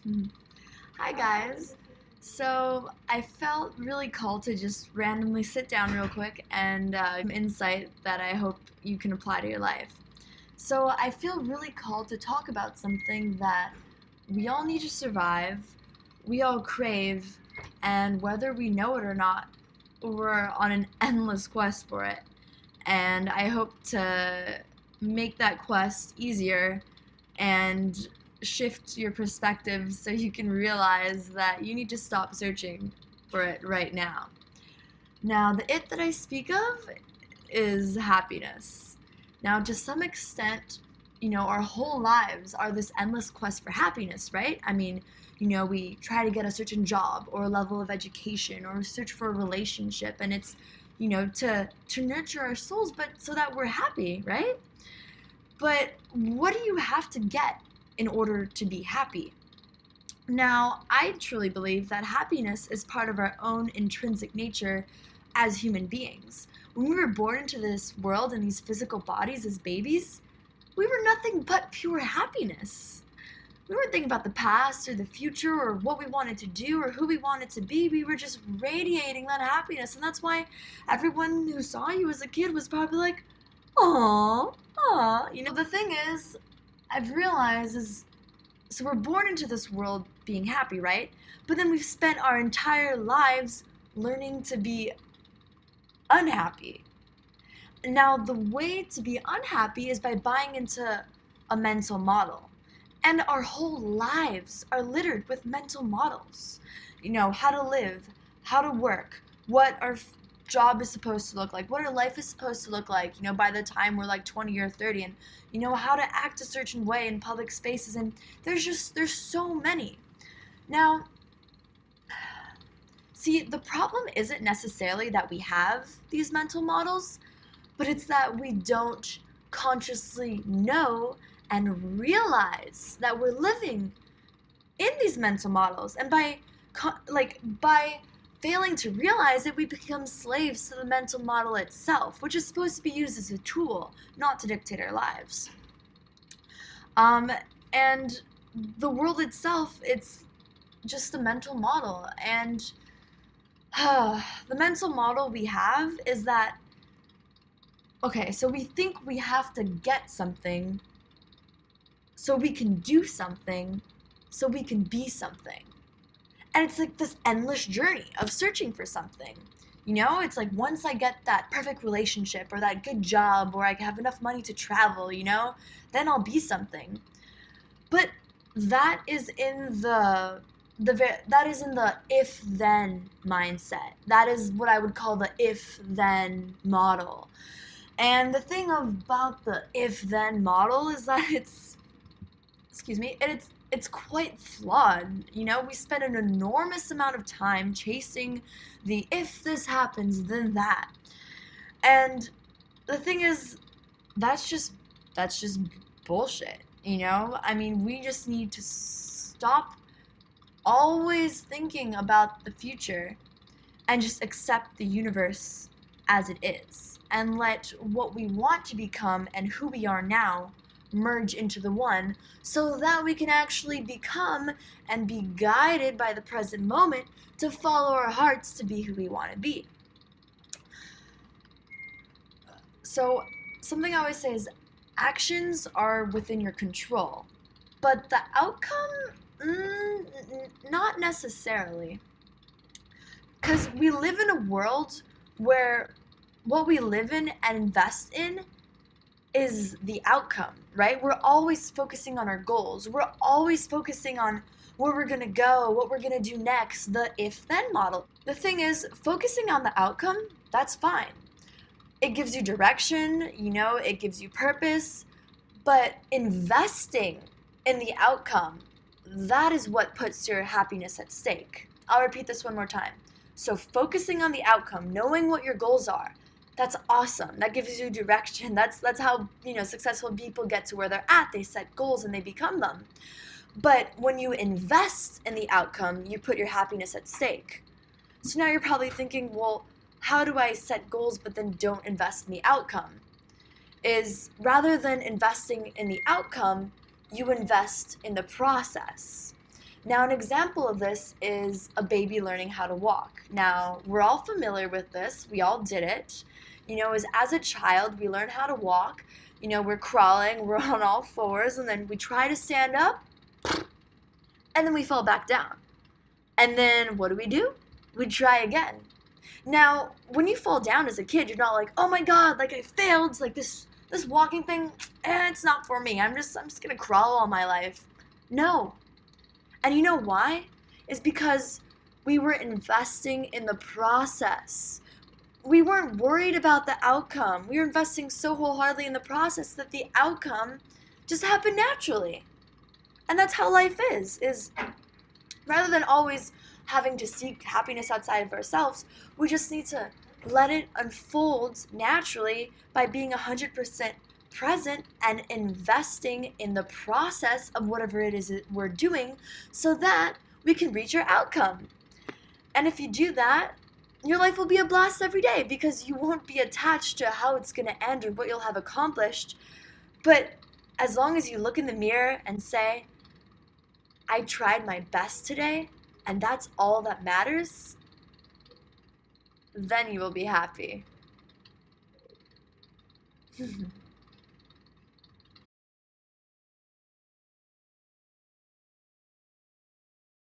Mhm. Hi guys. So I felt really called to just randomly sit down real quick and some insight that I hope you can apply to your life. So I feel really called to talk about something that we all need to survive, we all crave, and whether we know it or not, we're on an endless quest for it. And I hope to make that quest easier and shift your perspective so you can realize that you need to stop searching for it right now. Now, the it that I speak of is happiness. Now, to some extent, our whole lives are this endless quest for happiness, right? I mean, we try to get a certain job or a level of education or search for a relationship, and it's, to nurture our souls, but so that we're happy, right? But what do you have to get in order to be happy? Now, I truly believe that happiness is part of our own intrinsic nature as human beings. When we were born into this world in these physical bodies as babies, we were nothing but pure happiness. We weren't thinking about the past or the future or what we wanted to do or who we wanted to be. We were just radiating that happiness. And that's why everyone who saw you as a kid was probably like, "Aw, aw." The thing is, I've realized is, so we're born into this world being happy, right? But then we've spent our entire lives learning to be unhappy. Now, the way to be unhappy is by buying into a mental model. And our whole lives are littered with mental models. How to live, how to work, what our job is supposed to look like, what our life is supposed to look like, by the time we're like 20 or 30, and, how to act a certain way in public spaces. And there's so many. Now, see, the problem isn't necessarily that we have these mental models, but it's that we don't consciously know and realize that we're living in these mental models. And by failing to realize it, we become slaves to the mental model itself, which is supposed to be used as a tool, not to dictate our lives. And the world itself, it's just a mental model. And the mental model we have is that, okay, so we think we have to get something so we can do something, so we can be something. And it's like this endless journey of searching for something. It's like once I get that perfect relationship or that good job or I have enough money to travel, then I'll be something. But that is in the if then mindset. That is what I would call the if then model. And the thing about the if then model is that it's quite flawed. We spend an enormous amount of time chasing the if this happens, then that. And the thing is, that's just bullshit. I mean, we just need to stop always thinking about the future and just accept the universe as it is and let what we want to become and who we are now merge into the one so that we can actually become and be guided by the present moment to follow our hearts to be who we want to be. So something I always say is actions are within your control, but the outcome, not necessarily. Because we live in a world where what we live in and invest in is the outcome, right? We're always focusing on our goals. We're always focusing on where we're going to go, what we're going to do next, the if-then model. The thing is, focusing on the outcome, that's fine. It gives you direction, it gives you purpose, but investing in the outcome, that is what puts your happiness at stake. I'll repeat this one more time. So focusing on the outcome, knowing what your goals are, that's awesome. That gives you direction. That's how, successful people get to where they're at. They set goals and they become them. But when you invest in the outcome, you put your happiness at stake. So now you're probably thinking, well, how do I set goals but then don't invest in the outcome? Is rather than investing in the outcome, you invest in the process. Now, an example of this is a baby learning how to walk. Now, we're all familiar with this. We all did it. As a child, we learn how to walk. We're crawling, we're on all fours, and then we try to stand up, and then we fall back down. And then what do? We try again. Now, when you fall down as a kid, you're not like, oh my god, like I failed, it's like this walking thing, it's not for me. I'm just gonna crawl all my life. No. And you know why? It's because we were investing in the process. We weren't worried about the outcome. We were investing so wholeheartedly in the process that the outcome just happened naturally. And that's how life is rather than always having to seek happiness outside of ourselves, we just need to let it unfold naturally by being 100% present and investing in the process of whatever it is that we're doing so that we can reach our outcome. And if you do that, your life will be a blast every day because you won't be attached to how it's going to end or what you'll have accomplished. But as long as you look in the mirror and say, I tried my best today, and that's all that matters, then you will be happy.